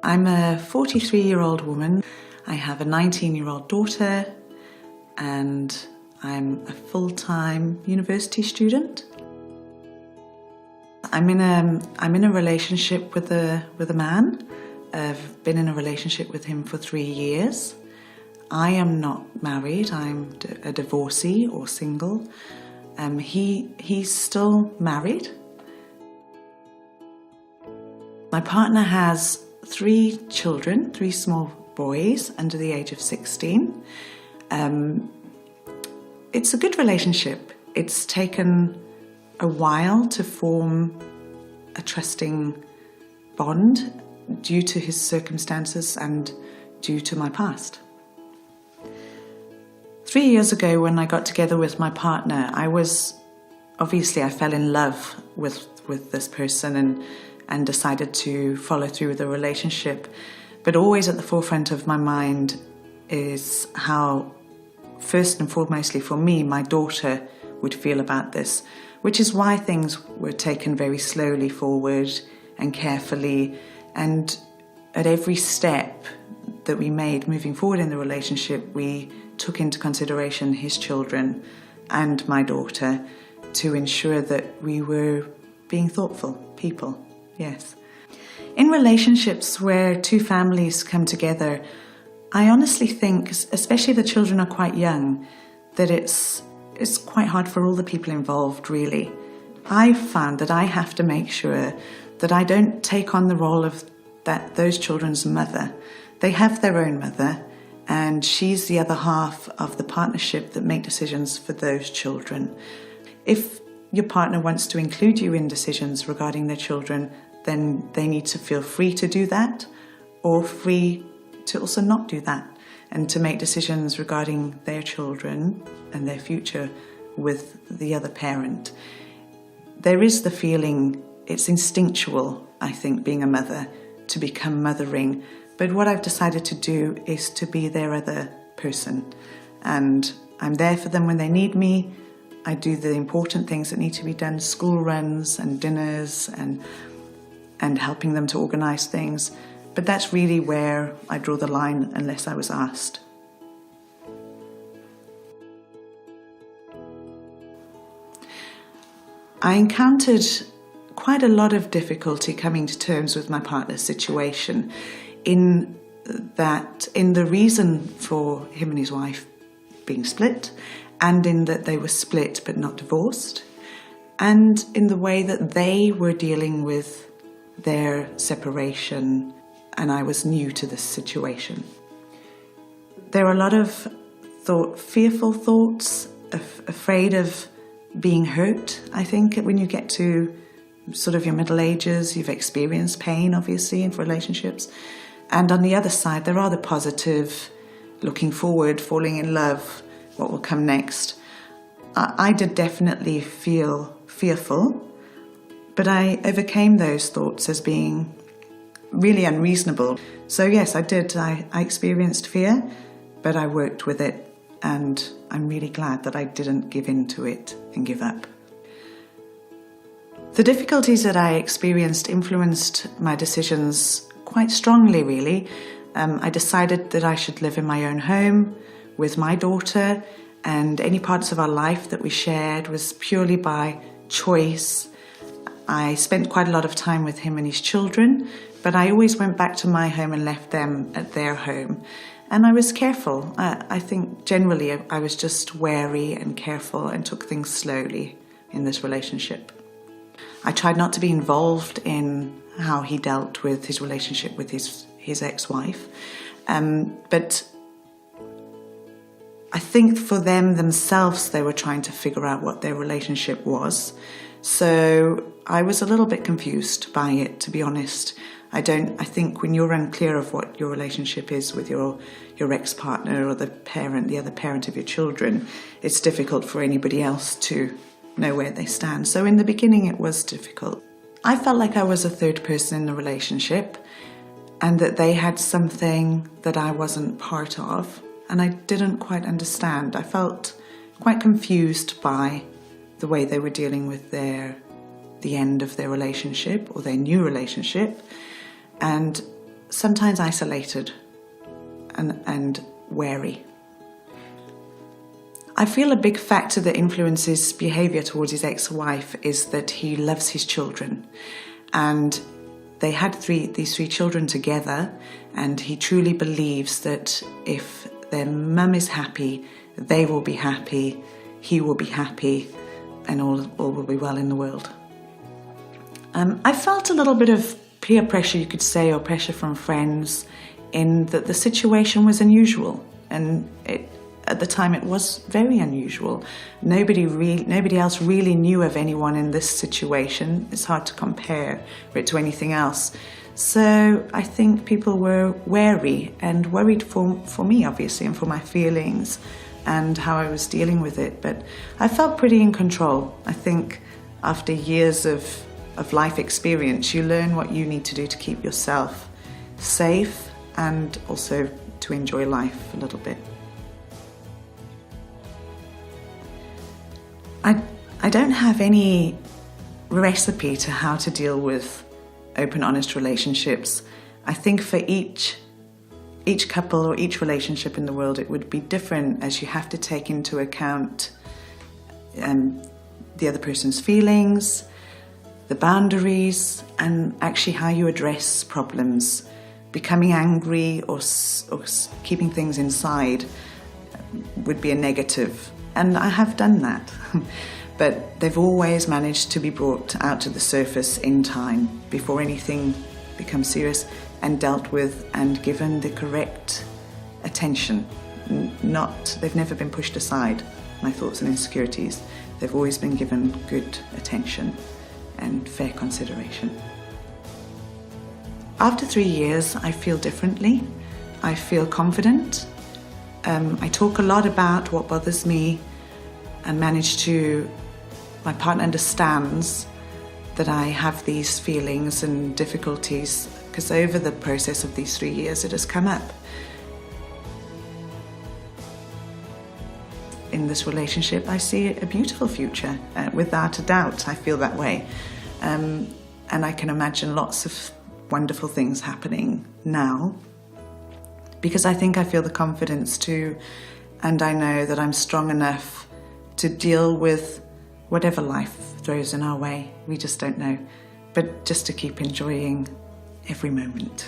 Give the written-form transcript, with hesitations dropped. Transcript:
I'm a 43-year-old woman. I have a 19-year-old daughter and I'm a full-time university student. I'm in a relationship with a man. I've been in a relationship with him for 3 years. I am not married. I'm a divorcee or single. He's still married. My partner has 3 children, 3 small boys under the age of 16. It's a good relationship. It's taken a while to form a trusting bond due to his circumstances and due to my past. 3 years ago, when I got together with my partner, I fell in love with this person and decided to follow through with the relationship. But always at the forefront of my mind is how, first and foremostly for me, my daughter would feel about this, which is why things were taken very slowly forward and carefully. And at every step that we made moving forward in the relationship, we took into consideration his children and my daughter to ensure that we were being thoughtful people. Yes. In relationships where 2 families come together, I honestly think, especially the children are quite young, that it's quite hard for all the people involved, really. I've found that I have to make sure that I don't take on the role of those children's mother. They have their own mother, and she's the other half of the partnership that make decisions for those children. If your partner wants to include you in decisions regarding their children, then they need to feel free to do that, or free to also not do that, and to make decisions regarding their children and their future with the other parent. There is the feeling, it's instinctual, I think, being a mother, to become mothering. But what I've decided to do is to be their other person. And I'm there for them when they need me. I do the important things that need to be done, school runs and dinners and helping them to organise things. But that's really where I draw the line unless I was asked. I encountered quite a lot of difficulty coming to terms with my partner's situation in the reason for him and his wife being split, and in that they were split but not divorced, and in the way that they were dealing with their separation, and I was new to this situation. There are a lot of fearful thoughts, afraid of being hurt, I think, when you get to sort of your middle ages. You've experienced pain, obviously, in relationships. And on the other side, there are the positive, looking forward, falling in love, what will come next. I did definitely feel fearful, but I overcame those thoughts as being really unreasonable. So yes, I did. I experienced fear, but I worked with it, and I'm really glad that I didn't give in to it and give up. The difficulties that I experienced influenced my decisions quite strongly, really. I decided that I should live in my own home with my daughter, and any parts of our life that we shared was purely by choice. I spent quite a lot of time with him and his children, but I always went back to my home and left them at their home. And I was careful. I think generally I was just wary and careful and took things slowly in this relationship. I tried not to be involved in how he dealt with his relationship with his ex-wife. But I think for them themselves, they were trying to figure out what their relationship was. So I was a little bit confused by it, to be honest. I think when you're unclear of what your relationship is with your ex-partner or the other parent of your children, it's difficult for anybody else to know where they stand. So in the beginning it was difficult. I felt like I was a third person in the relationship, and that they had something that I wasn't part of, and I didn't quite understand. I felt quite confused by the way they were dealing with the end of their relationship or their new relationship. And sometimes isolated and wary. I feel a big factor that influences behaviour towards his ex-wife is that he loves his children, and they had these three children together, and he truly believes that if their mum is happy, they will be happy, he will be happy, and all will be well in the world. I felt a little bit of peer pressure, you could say, or pressure from friends, in that the situation was unusual, and at the time it was very unusual. Nobody else really knew of anyone in this situation. It's hard to compare it to anything else. So I think people were wary and worried for me, obviously, and for my feelings and how I was dealing with it. But I felt pretty in control. I think after years of life experience, you learn what you need to do to keep yourself safe and also to enjoy life a little bit. I don't have any recipe to how to deal with open, honest relationships. I think for each couple or each relationship in the world, it would be different, as you have to take into account the other person's feelings, the boundaries, and actually how you address problems. Becoming angry or keeping things inside would be a negative. And I have done that. But they've always managed to be brought out to the surface in time before anything becomes serious, and dealt with and given the correct attention. They've never been pushed aside, my thoughts and insecurities. They've always been given good attention and fair consideration. After 3 years, I feel differently. I feel confident. I talk a lot about what bothers me and my partner understands that I have these feelings and difficulties, because over the process of these 3 years it has come up. In this relationship, I see a beautiful future, without a doubt. I feel that way. And I can imagine lots of wonderful things happening now, because I think I feel the confidence to, and I know that I'm strong enough to deal with whatever life throws in our way. We just don't know. But just to keep enjoying every moment.